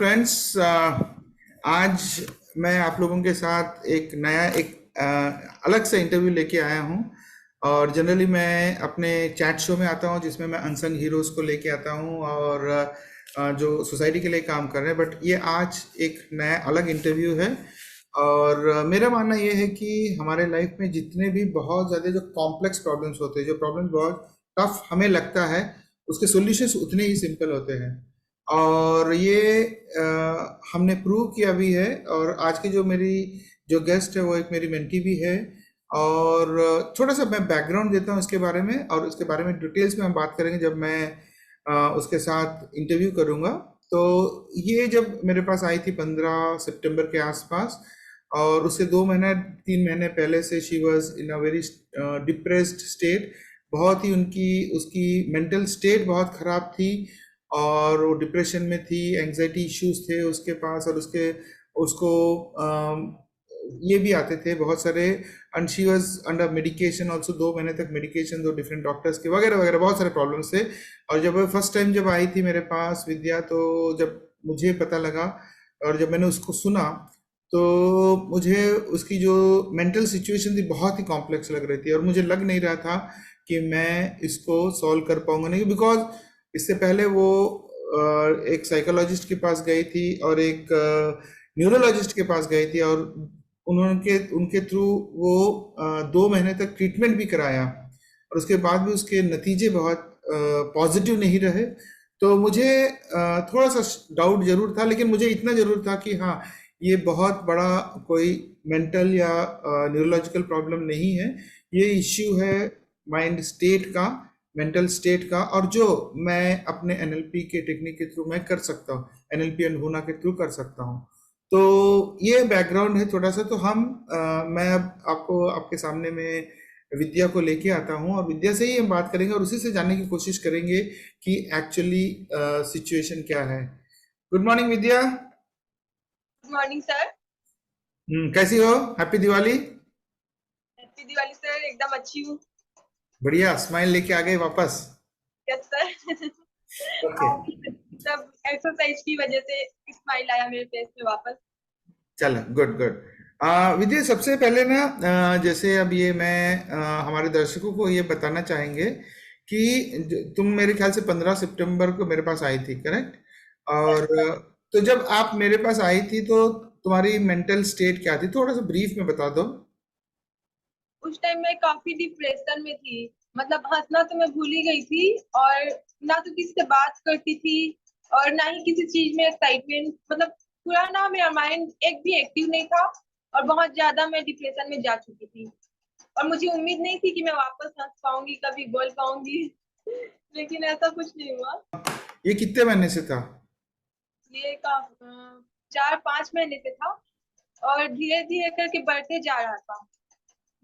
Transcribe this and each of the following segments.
Friends, आज मैं आप लोगों के साथ एक नया अलग से इंटरव्यू लेके आया हूँ। और जनरली मैं अपने चैट शो में आता हूँ जिसमें मैं अनसंग हीरोज को लेके आता हूँ और जो सोसाइटी के लिए काम कर रहे हैं। बट ये आज एक नया अलग इंटरव्यू है। और मेरा मानना ये है कि हमारे लाइफ में जितने भी बहुत ज़्यादा जो कॉम्प्लेक्स प्रॉब्लम्स होते हैं, जो प्रॉब्लम्स बहुत टफ हमें लगता है, उसके सॉल्यूशंस उतने ही सिंपल होते हैं। और ये हमने प्रूव किया भी है। और आज की जो मेरी जो गेस्ट है वो एक मेरी मेंटी भी है। और थोड़ा सा मैं बैकग्राउंड देता हूँ इसके बारे में, और उसके बारे में डिटेल्स में हम बात करेंगे जब मैं उसके साथ इंटरव्यू करूँगा। तो ये जब मेरे पास आई थी 15 सितंबर के आसपास, और उससे 2 महीने 3 महीने पहले से she was in a very depressed state. बहुत ही उनकी उसकी मेंटल स्टेट बहुत ख़राब थी, और वो डिप्रेशन में थी, एंजाइटी इश्यूज थे उसके पास, और उसके उसको ये भी आते थे बहुत सारे। And she was under medication also, 2 महीने तक मेडिकेशन, दो डिफरेंट डॉक्टर्स के वगैरह वगैरह बहुत सारे प्रॉब्लम्स थे। और जब फर्स्ट टाइम जब आई थी मेरे पास विद्या, तो जब मुझे पता लगा और जब मैंने उसको सुना, तो मुझे उसकी जो मेंटल सिचुएशन थी बहुत ही कॉम्प्लेक्स लग रही थी, और मुझे लग नहीं रहा था कि मैं इसको सॉल्व कर पाऊंगा। नहीं, बिकॉज इससे पहले वो एक साइकोलॉजिस्ट के पास गई थी और एक न्यूरोलॉजिस्ट के पास गई थी, और उन्होंने उनके थ्रू वो 2 महीने तक ट्रीटमेंट भी कराया, और उसके बाद भी उसके नतीजे बहुत पॉजिटिव नहीं रहे। तो मुझे थोड़ा सा डाउट जरूर था, लेकिन मुझे इतना जरूर था कि हाँ, ये बहुत बड़ा कोई मेंटल या न्यूरोलॉजिकल प्रॉब्लम नहीं है। ये इश्यू है माइंड स्टेट का, मेंटल स्टेट का, और जो मैं अपने एनएलपी के टेक्निक के थ्रू मैं कर सकता हूँ, एनएलपी अनुभूना के थ्रू कर सकता हूँ। तो ये बैकग्राउंड है थोड़ा सा। तो मैं अब आपको आपके सामने में विद्या को लेके आता हूँ, और विद्या से ही हम बात करेंगे और उसी से जानने की कोशिश करेंगे कि एक्चुअली सिचुएशन क्या है। Good morning Vidya. Good morning sir. कैसी हो? Happy Diwali. Happy Diwali sir, एकदम अच्छी हूँ। बढ़िया, स्माइल लेके आ गए वापस। Yes sir. ओके। सब एक्सरसाइज की वजह से स्माइल आया मेरे फेस पे वापस। चलो, गुड गुड। विजय, सबसे पहले ना, जैसे अब ये मैं हमारे दर्शकों को ये बताना चाहेंगे कि तुम मेरे ख्याल से 15 सितंबर को मेरे पास आई थी, करेक्ट? यस और सर। तो जब आप मेरे पास आई थी तो तुम्हारी मेंटल स्टेट क्या थी, थोड़ा सा ब्रीफ में बता दो। उस टाइम मैं काफी डिप्रेशन में थी। मतलब हंसना तो मैं भूल ही गई थी, और ना तो किसी से बात करती थी, और ना ही किसी चीज में एक्साइटमेंट। मतलब पूरा ना मेरा माइंड एक भी एक्टिव नहीं था, और बहुत ज्यादा मैं डिप्रेशन में जा चुकी थी। और मुझे उम्मीद नहीं थी कि मैं वापस हंस पाऊंगी, कभी बोल पाऊंगी। लेकिन ऐसा कुछ नहीं हुआ। ये कितने महीने से था? ये का 4-5 महीने से था, और धीरे धीरे करके बढ़ते जा रहा था।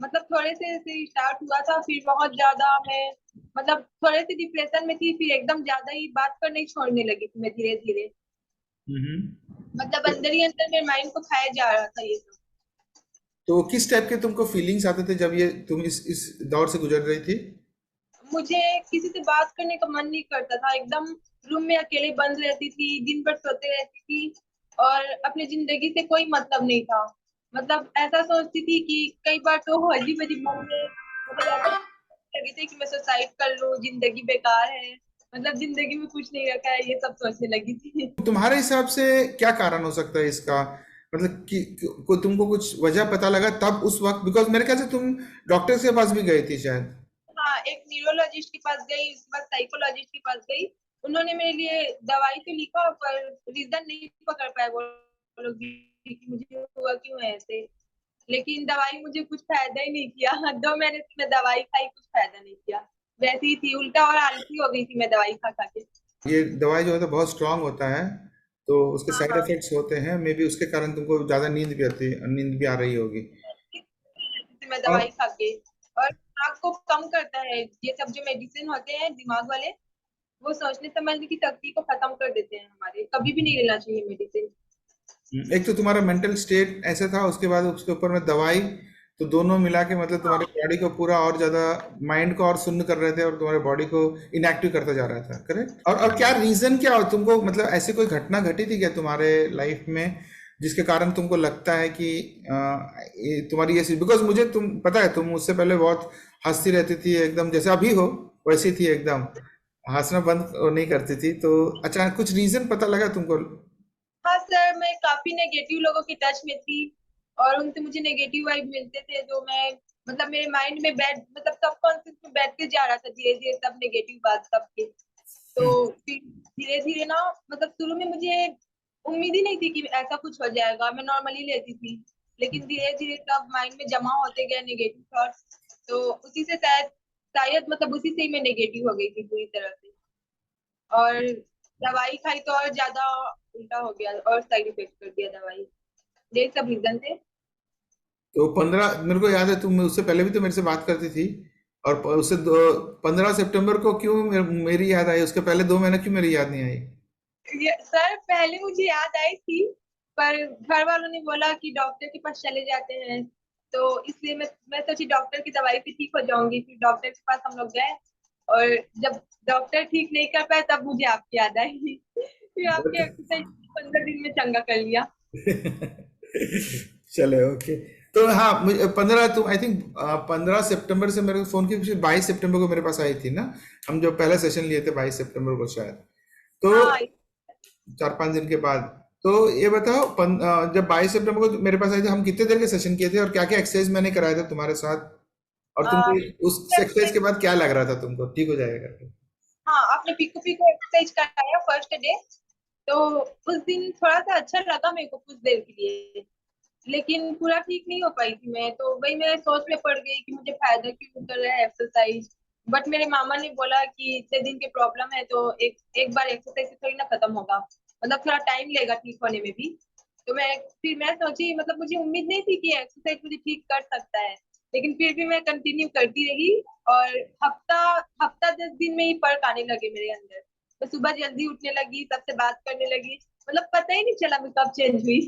मतलब थोड़े से स्टार्ट हुआ था, फिर बहुत ज्यादा मैं मतलब थोड़े से डिप्रेशन में थी, फिर एकदम ज्यादा ही बात करने ही छोड़ने लगी थी मैं धीरे धीरे। मतलब तो, अंदर ही अंदर मेरे माइंड को खाया जा रहा था ये सब। तो किस टाइप के तुमको फीलिंग्स आते थे जब ये तुम इस दौर से गुजर रही थी? मुझे किसी से बात करने का मन नहीं करता था, एकदम रूम में अकेले बंद रहती थी, दिन भर सोते रहती थी, और अपनी जिंदगी से कोई मतलब नहीं था। मतलब ऐसा सोचती थी कि कई बार तो अजीब अजीब मन में मतलब ऐसा लगी थी कि मैं सुसाइड कर लूं, जिंदगी बेकार है, मतलब जिंदगी में कुछ नहीं रखा है, ये सब सोचने लगी थी। तुम्हारे हिसाब से क्या कारण हो सकता है इसका? मतलब कि तुमको कुछ वजह पता लगा तब उस वक्त? बिकॉज मेरे ख्याल से तुम डॉक्टर के पास भी गई थी शायद। हाँ, एक न्यूरोलॉजिस्ट के पास गई, उसके बाद साइकोलॉजिस्ट के पास गई। उन्होंने मेरे लिए दवाई तो लिखा, पर रीजन नहीं पकड़ पाए वो लोग भी कि मुझे हुआ क्यों है ऐसे। लेकिन दवाई मुझे कुछ फायदा ही नहीं किया। 2 महीने से मैं दवाई खाई, कुछ फायदा नहीं किया। वैसी ही थी, उल्टा और आलसी हो गई थी मैं दवाई खा खा के। ये दवाई जो है तो बहुत स्ट्रांग होता है, तो उसके हाँ साइड हाँ। इफेक्ट्स होते हैं। मे बी उसके कारण तुमको ज्यादा नींद भी आ रही होगी। मैं और दवाई खा के। और दिमाग को कम करता है ये सब जो मेडिसिन होते हैं दिमाग वाले। वो सोचने समझने की शक्ति को खत्म कर देते हैं हमारे। कभी भी नहीं लेना चाहिए मेडिसिन। एक तो तुम्हारा मेंटल स्टेट ऐसा था, उसके बाद उसके ऊपर में दवाई, तो दोनों मिला के मतलब तुम्हारे हाँ बॉडी को पूरा और ज्यादा, माइंड को और सुन्न कर रहे थे और तुम्हारे बॉडी को इनएक्टिव करता जा रहा था, करेक्ट? और क्या रीजन, क्या तुमको मतलब ऐसी कोई घटना घटी थी क्या तुम्हारे लाइफ में जिसके कारण तुमको लगता है कि तुम्हारी ऐसी, बिकॉज मुझे तुम पता है तुम मुझसे पहले बहुत हंसती रहती थी एकदम, जैसे अभी हो वैसी थी एकदम, हंसना बंद नहीं करती थी, तो अचानक कुछ रीजन पता लगा तुमको? हाँ सर, मैं काफी नेगेटिव लोगों की टच में थी और उनसे मुझे नेगेटिव वाइब मिलते थे, जो मैं मतलब मेरे माइंड में बैठ मतलब सबकॉन्शियस में बैठते जा रहा था धीरे धीरे, सब नेगेटिव बात सबके। तो हम्म। फिर धीरे धीरे ना, मतलब शुरू में मुझे उम्मीद ही नहीं थी कि ऐसा कुछ हो जाएगा, मैं नॉर्मली लेती थी। लेकिन धीरे धीरे सब माइंड में जमा होते गए नेगेटिव थॉट्स, तो उसी से शायद शायद मतलब उसी से ही मैं नेगेटिव हो गई थी पूरी तरह से। और दवाई खाई तो और ज्यादा उल्टा हो गया और साइड इफेक्ट कर दिया दवाई। ये सब रीजन थे। तो 15, मेरे को याद है तुम उससे पहले भी तो मेरे से बात करती थी, और उससे 15 सितंबर को क्यों मेरी याद आई, उसके पहले 2 महीने क्यों मेरी याद नहीं आई? सर पहले मुझे याद आई थी, पर घर वालों ने बोला कि डॉक्टर के पास चले जाते हैं, तो इसलिए मैं सोची डॉक्टर की दवाई से ठीक हो जाऊंगी। फिर डॉक्टर के पास हम लोग गए, और जब डॉक्टर ठीक नहीं कर पाए तब मुझे आपकी याद आई। फिर आपके एक्सरसाइज 15 दिन में चंगा कर लिया। चले, ओके। तो हाँ, मुझे 15, तुम आई थिंक 15 सितंबर से मेरे को फोन की, 22 सितंबर को मेरे पास आई थी ना, हम जो पहला सेशन लिए थे 22 सितंबर को शायद, तो हाँ 4-5 दिन के बाद। तो ये बताओ, जब 22 सितंबर को मेरे पास आए थे, हम कितने देर के सेशन किए थे और क्या क्या एक्सरसाइज मैंने कराया था तुम्हारे साथ, और तुमको उस एक्सरसाइज के बाद क्या लग रहा था तुमको ठीक हो जाएगा करके? हाँ, आपने पीको पीको एक्सरसाइज कराया फर्स्ट डे, तो उस दिन थोड़ा सा अच्छा लगा मेरे को कुछ देर के लिए। लेकिन पूरा ठीक नहीं हो पाई थी मैं, तो वही मैं सोच में पड़ गई कि मुझे फायदा क्यों कर रहा है एक्सरसाइज। बट मेरे मामा ने बोला कि इतने दिन की प्रॉब्लम है तो एक एक बार एक्सरसाइज से थोड़ी ना खत्म होगा, मतलब थोड़ा टाइम लेगा ठीक होने में भी। तो मैं सोची, मतलब मुझे उम्मीद नहीं थी कि एक्सरसाइज मुझे ठीक कर सकता है, लेकिन फिर भी मैं कंटिन्यू करती रही। और हफ्ता हफ्ता 10 दिन में ही फर्क आने लगे मेरे अंदर। मैं सुबह जल्दी उठने लगी, सबसे बात करने लगी, मतलब पता ही नहीं चला मैं कब चेंज हुई।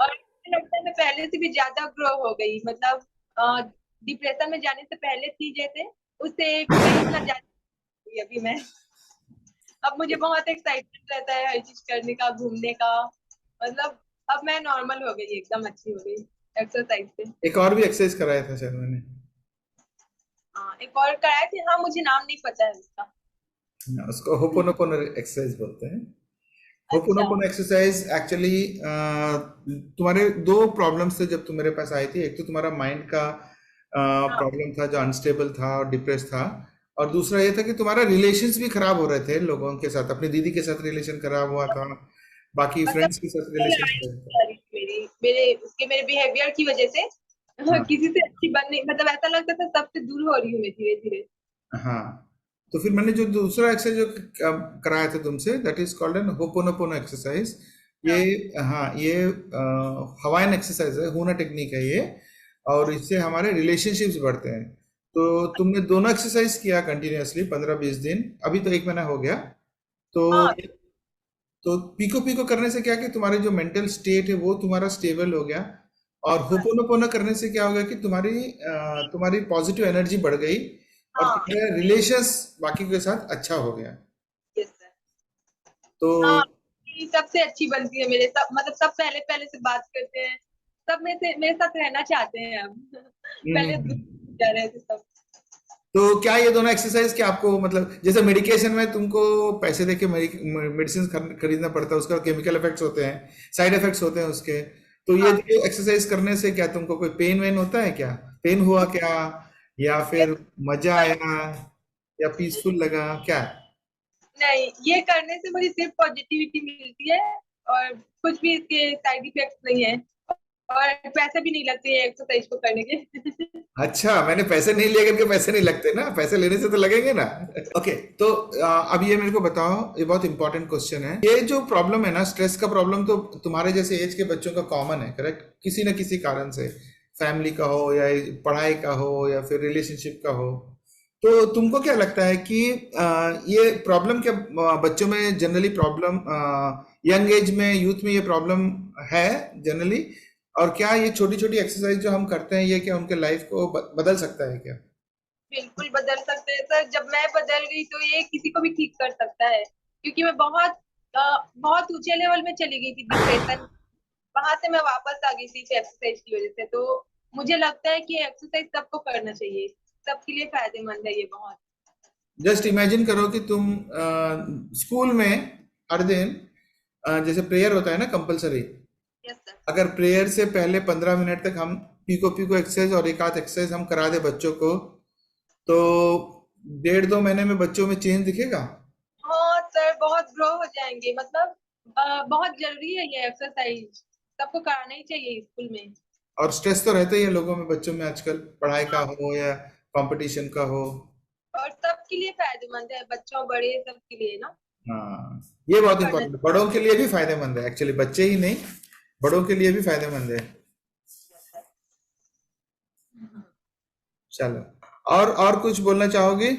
और मुझे लगता है मैं पहले से भी ज्यादा ग्रो हो गई, मतलब डिप्रेशन में जाने से पहले थी जैसे, उससे कहीं गुना ज्यादा हुई अभी मैं। अब मुझे बहुत एक्साइटमेंट रहता है हर चीज करने का, घूमने का, मतलब अब मैं नॉर्मल हो गई, एकदम अच्छी हो गई एक्सरसाइज से। एक और भी एक्सरसाइज कराया था शायद मैंने। हाँ एक और कराए थे, हाँ मुझे नाम नहीं पता है उसका। उसको होपोनोपोनो एक्सरसाइज बोलते हैं। अच्छा। होपोनोपोनो एक्सरसाइज एक्चुअली, तुम्हारे दो प्रॉब्लम्स थे जब तुम मेरे पास आई थी। एक तो तुम्हारा माइंड का हाँ प्रॉब्लम था जो अनस्टेबल था और डिप्रेस था, और दूसरा ये था कि तुम्हारा रिलेशंस भी खराब हो रहे थे लोगों के साथ, अपनी दीदी के साथ रिलेशन खराब हुआ था, बाकी मतलब फ्रेंड्स के साथ रिलेशन लड़ाई खराब था। हो रही थी मेरी मेरे उसके मेरे बिहेवियर की वजह से। हाँ, किसी से अच्छी बनने, मतलब ऐसा लगता था सबसे दूर हो रही हूँ मैं धीरे धीरे। हाँ। तो फिर मैंने जो दूसरा एक्सरसाइज जो कराया था तुमसे, that is called an ho'oponopono exercise. ये, हाँ हाँ, ये हवाइन एक्सरसाइज है, हुना टेक्निक है ये, और इससे हमारे रिलेशनशिप्स बढ़ते हैं। तो तुमने दोनों एक्सरसाइज किया कंटिन्यूअसली 15-20 दिन, अभी तो 1 महीना हो गया। तो हाँ पीको पीको करने से क्या कि तुम्हारे जो मेंटल स्टेट है वो तुम्हारा स्टेबल हो गया, और हाँ होपोनोपोनो करने से क्या हो गया कि तुम्हारी पॉजिटिव एनर्जी बढ़ गई, और हाँ तुम्हारा रिलेशंस बाकी के साथ अच्छा हो गया। Yes sir. तो हाँ, ये सबसे अच्छी बनती है मेरे, सब मतलब सब पहले पहले से बात करते हैं, सब मेरे साथ रहना चाहते हैं अब। पहले दूर हम्म। जा रहे थे सब। तो क्या ये दोनों एक्सरसाइज क्या आपको, मतलब जैसे मेडिकेशन में तुमको पैसे देके मेडिसिन खरीदना पड़ता है, उसका केमिकल इफेक्ट्स होते हैं, साइड इफेक्ट्स होते हैं उसके, तो ये हाँ जो एक्सरसाइज करने से क्या तुमको कोई पेन वेन होता है क्या? पेन हुआ क्या, या ये फिर मजा आया, या पीसफुल लगा क्या? नहीं, ये करने से मुझे सिर्फ पॉजिटिविटी मिलती है, और कुछ भी इसके साइड इफेक्ट्स नहीं है, और पैसे भी नहीं लगते हैं एक्सरसाइज को करने के। अच्छा, मैंने पैसे नहीं लिए करके पैसे नहीं लगते ना, पैसे लेने से तो लगेंगे ना। ओके, तो अब ये मेरे को बताओ, ये बहुत इंपॉर्टेंट क्वेश्चन है, ये जो प्रॉब्लम है ना, स्ट्रेस का प्रॉब्लम, तो तुम्हारे जैसे एज के बच्चों का कॉमन है, करेक्ट? किसी न किसी कारण से, फैमिली का हो या पढ़ाई का हो या फिर रिलेशनशिप का हो। तो तुमको क्या लगता है कि ये प्रॉब्लम क्या बच्चों में जनरली प्रॉब्लम, यंग एज में, यूथ में ये प्रॉब्लम है जनरली, और क्या ये छोटी छोटी एक्सरसाइज जो हम करते हैं, ये क्या उनके लाइफ को बदल सकता है क्या? बिल्कुल बदल सकते हैं सर। जब मैं बदल गई तो ये किसी को भी ठीक कर सकता है, क्योंकि मैं बहुत ऊंचे लेवल में चली गई थी, डिप्रेशन। वहां से मैं वापस आ गई थी एक्सरसाइज की वजह से। तो मुझे लगता है कि एक्सरसाइज सबको करना चाहिए, सबके लिए फायदेमंद है ये बहुत। जस्ट इमेजिन करो कि तुम स्कूल में हर दिन जैसे प्रेयर होता है ना कंपलसरी, यस सर। अगर प्रेयर से पहले 15 मिनट तक हम पीको पीको एक्सरसाइज और एक आध एक्सरसाइज हम करा दे बच्चों को, तो 1.5-2 महीने में बच्चों में चेंज दिखेगा। हाँ सर, बहुत ग्रो हो जाएंगे। मतलब बहुत जरूरी है ये एक्सरसाइज, सबको कराना ही चाहिए स्कूल में। और स्ट्रेस तो रहता ही है लोगों में, बच्चों में आजकल, पढ़ाई का हाँ, हो या कंपटीशन का हो। और सबके लिए फायदेमंद है, बच्चों बड़े सबके लिए ना। हाँ, ये बहुत करना इंपॉर्टेंट है, बड़ों के लिए भी फायदेमंद है एक्चुअली, बच्चे ही नहीं, बड़ों के लिए भी फायदेमंद है। चाहिए। चलो, और कुछ बोलना चाहोगे?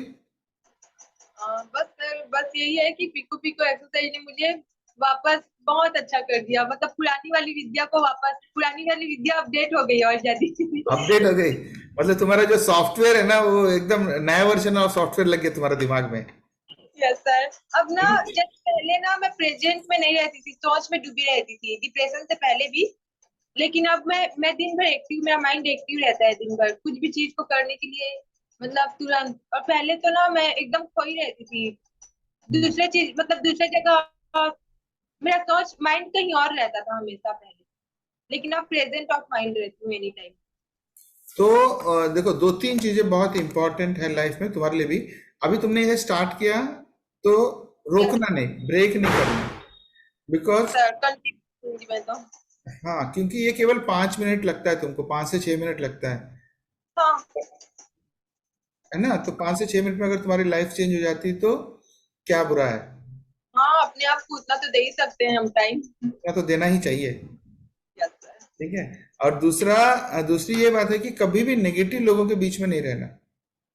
बस सर, बस यही है कि पिको पिको एक्सरसाइज ने मुझे वापस बहुत अच्छा कर दिया। मतलब पुरानी वाली विद्या को वापस, पुरानी वाली विद्या अपडेट हो गई और ज्यादा। अपडेट हो गई, मतलब तुम्हारा जो सॉफ्टवेयर है ना वो एकदम नया वर्जन ऑफ सॉफ्टवेयर लग गया तुम्हारे दिमाग में। Yes sir. अब ना, जैसे पहले ना मैं प्रेजेंट में नहीं रहती थी, सोच में डूबी रहती थी डिप्रेशन से पहले भी। लेकिन अब मैं दिन भर एक्टिव, मेरा माइंड एक्टिव रहता है दिन भर, कुछ भी चीज को करने के लिए, मतलब तुरंत। और पहले तो ना मैं एकदम खोई रहती थी, दूसरे चीज, मतलब दूसरे जगह मेरा सोच माइंड कहीं और रहता था हमेशा पहले। लेकिन अब प्रेजेंट ऑफ माइंड रहती हूँ एनी टाइम। तो देखो, 2-3 चीजें बहुत इंपॉर्टेंट है लाइफ में तुम्हारे लिए भी। अभी तुमने ये स्टार्ट किया, तो यस रोकना नहीं, ब्रेक नहीं करना, बिकॉज सर, कंटिन्यू मैं तो। हाँ, क्योंकि ये केवल 5 मिनट लगता है तुमको, 5 से 6 मिनट लगता हाँ है ना? तो 5 से 6 मिनट में अगर तुम्हारी लाइफ चेंज हो जाती तो क्या बुरा है? हाँ, अपने आप को उतना तो दे ही सकते हैं हम टाइम। इतना तो देना ही चाहिए। Yes sir. ठीक है। और दूसरी ये बात है कि कभी भी नेगेटिव लोगों के बीच में नहीं रहना।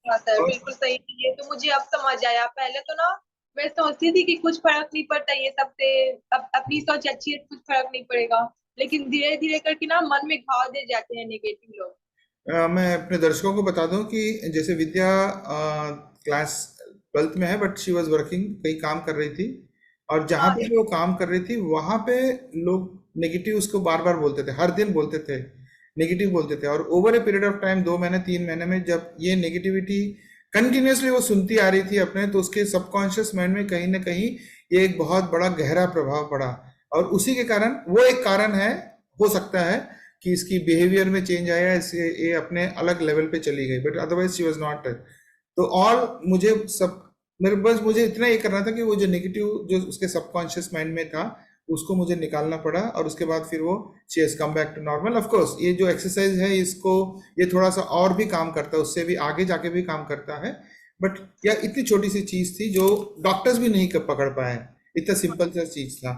हाँ सर, और बिल्कुल सही। ये तो मुझे अब समझ आया। पहले तो ना मैं सोचती थी कि कुछ फर्क नहीं पड़ता ये सबसे, अब अपनी सोच अच्छी है, कुछ फर्क नहीं पड़ेगा। लेकिन धीरे धीरे करके ना मन में घाव दे जाते हैं नेगेटिव लोग। मैं अपने दर्शकों को बता दूं कि जैसे विद्या क्लास 12th में है, बट शी वॉज वर्किंग, कहीं काम कर रही थी, और जहाँ हाँ पे भी वो काम कर रही थी वहाँ पे लोग नेगेटिव उसको बार बार बोलते थे, हर दिन बोलते थे, नेगेटिव बोलते थे। और over a period of time, 2 महीने 3 महीने में जब ये नेगेटिविटी कंटिन्यूअसली वो सुनती आ रही थी अपने, तो उसके सबकॉन्शियस माइंड में कहीं ना कहीं ये एक बहुत बड़ा गहरा प्रभाव पड़ा। और उसी के कारण, वो एक कारण है, हो सकता है कि इसकी बिहेवियर में चेंज आया, इससे ये अपने अलग लेवल पे चली गई, but otherwise she was not. तो ऑल मुझे सब मेरे बस मुझे इतना ये करना था कि वो जो नेगेटिव जो उसके सबकॉन्शियस माइंड में था, उसको मुझे निकालना पड़ा, और उसके बाद फिर वो she has come back to normal. Of course ये जो एक्सरसाइज है, इसको ये थोड़ा सा और भी काम करता है, उससे भी आगे जाके भी काम करता है, बट यह इतनी छोटी सी चीज थी जो डॉक्टर्स भी नहीं पकड़ पाए, इतना सिंपल सा चीज था।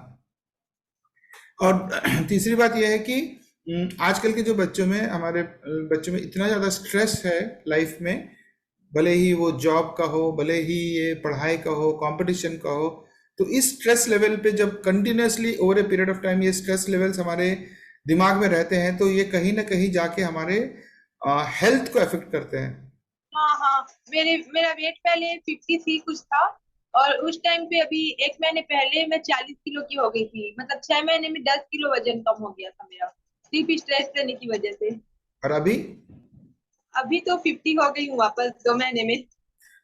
और तीसरी बात यह है कि आजकल के जो बच्चों में, हमारे बच्चों में इतना ज़्यादा स्ट्रेस है लाइफ में, भले ही वो जॉब का हो, भले ही ये पढ़ाई का हो, कंपटीशन का हो। तो इस स्ट्रेस लेवल पे जब continuously over a period of time ये स्ट्रेस लेवल्स हमारे दिमाग में रहते हैं, तो ये कहीं ना कहीं जाके हमारे हेल्थ को अफेक्ट करते हैं। हाँ हाँ। मेरा वेट पहले 53 कुछ था, और उस टाइम पे अभी 1 महीने पहले मैं 40 किलो की हो गई थी। मतलब 6 महीने में 10 किलो वजन कम हो गया था मेरा, सिर्फ स्ट्रेस लेने की वजह से। और अभी अभी तो 50 हो गई हूँ वापस 2 महीने में।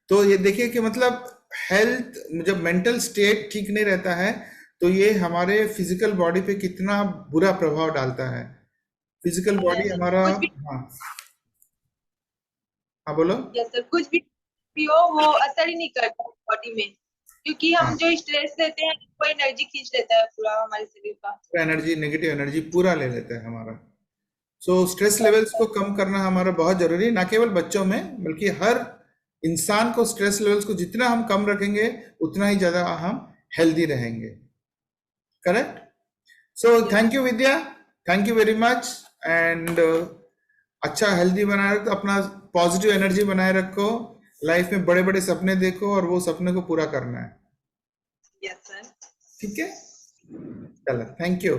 तो ये देखिए कि मतलब हेल्थ, जब मेंटल स्टेट ठीक नहीं रहता है, तो ये हमारे फिजिकल बॉडी पे कितना बुरा प्रभाव डालता है। फिजिकल बॉडी यस सर, हमारा, कुछ भी। हाँ, हाँ बोलो। यस सर, कुछ भी हो वो असर ही नहीं करता बॉडी में, क्योंकि हम हाँ, जो स्ट्रेस लेते हैं वो एनर्जी खींच लेता है पूरा हमारे शरीर का। एनर्जी, नेगेटिव एनर्जी पूरा ले लेता है हमारा। सो स्ट्रेस लेवल्स को कम करना हमारा बहुत जरूरी है, ना केवल बच्चों में बल्कि हर इंसान को। स्ट्रेस लेवल्स को जितना हम कम रखेंगे, उतना ही ज्यादा हम हेल्दी रहेंगे। Correct? So yes thank you Vidya, thank you very much. And अच्छा हेल्दी बनाए रखो, अपना पॉजिटिव एनर्जी बनाए रखो, लाइफ में बड़े बड़े सपने देखो, और वो सपने को पूरा करना है। Yes sir. ठीक है? चलो, थैंक यू।